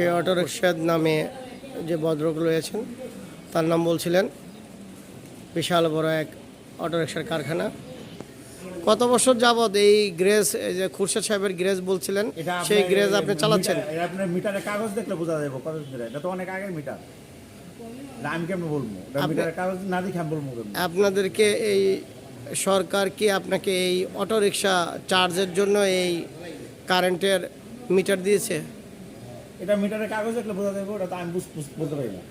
সে অটোরিকশার নামে যে ভদ্রলোক রয়েছেন তার নাম বলছিলেন। বিশাল বড় এক অটোরিকশার কারখানা। কত বছর যাবৎ এই গ্যারেজ, এই যে খুরশেদ সাহেবের গ্যারেজ বলছিলেন, সেই গ্যারেজ আপনি চালাচ্ছেন? আপনার মিটারের কাগজ দেখলে বোঝা যাবে কত মিটার। এটা তো অনেক আগের মিটার, আমি কেমন বলবো? মিটারের কাগজ না দেখে আমি বলবো কেমন? আপনাদেরকে এই সরকার কি আপনাকে এই অটোরিকশা চার্জের জন্য এই কারেন্টের মিটার দিয়েছে? এটা মিটারের কাগজ দেখলে বোঝা যাবে, ওটা তো আমি বলতে পারি না।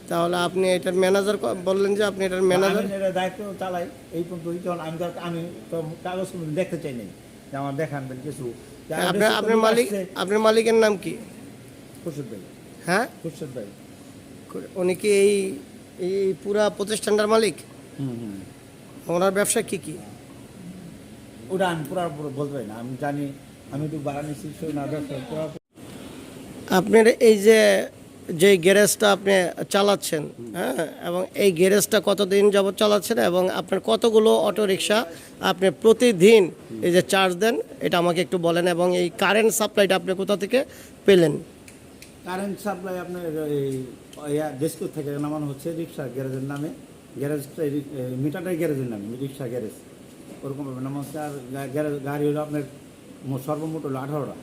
তাহলে আপনি এটার ম্যানেজার বললেন যে আপনি এটার ম্যানেজার? এটা দায়িত্ব চালাই এই পর্যন্ত, যখন আমি তো কাগজ দেখতে চাই নাই যে আমার দেখান কিছু। আপনার মালিকের নাম কি? খুরশেদ ভাই। হ্যাঁ, খুরশেদ ভাই। উনি কি এই এই পুরা প্রতিষ্ঠানটার মালিক? ওনার ব্যবসা কি কি? ওটা আমি পুরো বলতে পারি না, আমি জানি আমি একটু বাড়া নিচ্ছি না ব্যবসা। আপনার এই যে গ্যারেজটা আপনি চালাচ্ছেন, হ্যাঁ, এবং এই গ্যারেজটা কতদিন যাবত চালাচ্ছেন এবং আপনার কতগুলো অটোরিকশা আপনি প্রতিদিন এই যে চার্জ দেন, এটা আমাকে একটু বলেন। এবং এই কারেন্ট সাপ্লাইটা আপনি কোথা থেকে পেলেন? কারেন্ট সাপ্লাই আপনার এই ডেস্কো থেকে নামানো হচ্ছে রিক্সা গ্যারেজের নামে। গ্যারেজটা মিটারটাই গ্যারেজের নামে, রিক্সা গ্যারেজ ওরকমভাবে নামা হচ্ছে। আর গাড়ি হলো আপনার সর্বমোট হলো 18টা।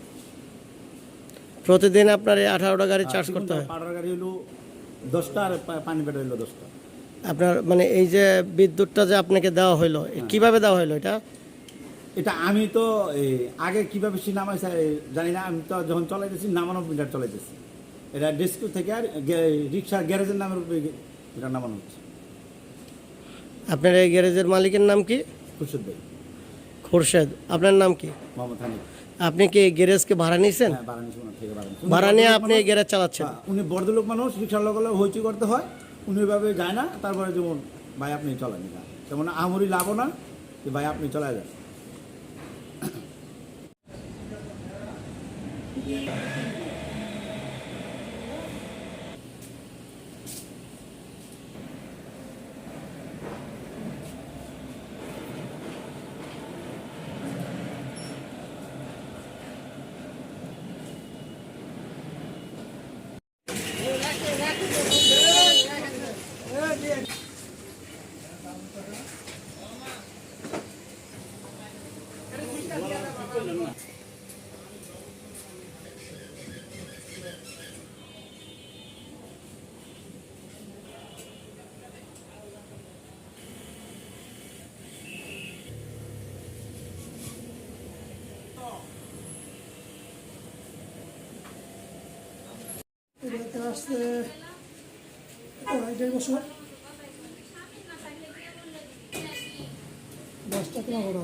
প্রতিদিন আপনার এই 18টা গাড়ি চার্জ করতে হয়? 18টা গাড়ি হলো 10টা, আর পানি পেটা হলো 10টা। আপনার মানে এই যে বিদ্যুৎটা যে আপনাকে দেওয়া হলো, কিভাবে দেওয়া হলো এটা? এটা আমি তো আগে কীভাবে সে নামাইছে জানি না, আমি তো যখন চলাইতেছি নামানো মিটার চলাইতেছি। এটা ডেস্কো থেকে আর রিক্সা গ্যারেজের নামের উপরে এটা নামানো হচ্ছে। আপনার এই গ্যারেজের মালিকের নাম কি? খুরশেদ ভাই। খুরশেদ। আপনার নাম কি? মোহাম্মদ হানিফ। আপনি কি গ্যারেজকে ভাড়া নিয়েছেন? হ্যাঁ, ভাড়া নিয়েছি ওনার থেকে। ভাড়া নিয়ে আপনি এই গ্যারেজ চালাচ্ছেন? উনি বড়লোক মানুষ, রিক্সার লোক হলে হইচই করতে হয়, উনি ওইভাবে যায় না। তারপরে যেমন ভাই আপনি চলেন না, যেমন আমরি লাভও না যে ভাই আপনি চলে যান। এটা আসছে 1.5 বছর। 10টা কেনা বড়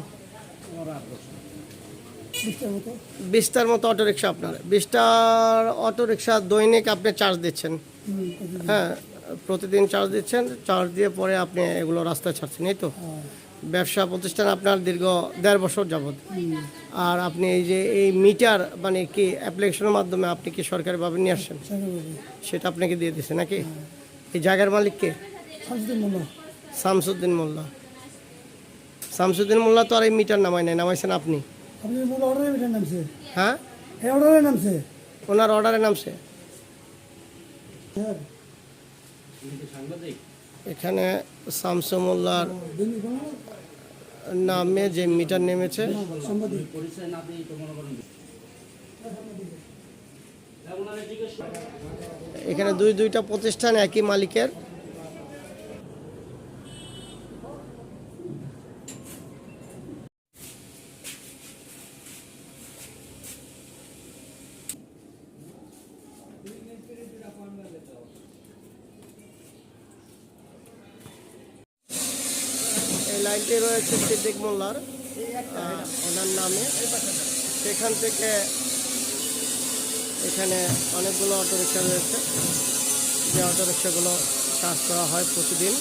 20টার মতো। 20টার মতো অটোরিকশা আপনার? 20টার অটোরিকশা দৈনিক আপনি চার্জ দিচ্ছেন? হ্যাঁ, প্রতিদিন চার্জ দিচ্ছেন। চার্জ দিয়ে পরে আপনি এগুলো রাস্তায় ছাড়ছেন, এই তো? ব্যবসা প্রতিষ্ঠান আপনার দীর্ঘ 1.5 বছর যাবত। আর আপনি এই যে এই মিটার মানে কি অ্যাপ্লিকেশনের মাধ্যমে আপনি কি সরকারিভাবে নিয়ে আসছেন? সেটা আপনাকে দিয়ে দিচ্ছে নাকি? এই জায়গার মালিক কে? শামসুদ্দিন মোল্লা। শামসুদ্দিন মোল্লা তো আর এই মিটার নামায় নাই, নামাইছেন আপনি? হ্যাঁ, ওনার অর্ডারে নামছে। এখানে শামসু মোল্লার নামে যে মিটার নেমেছে, এখানে দুইটা প্রতিষ্ঠান একই মালিকের। এই লাইনটি রয়েছে সিদ্দিক মোল্লার ওনার নামে। সেখান থেকে এখানে অনেকগুলো অটোরিকশা রয়েছে, যে অটোরিকশাগুলো চার্জ করা হয় প্রতিদিন।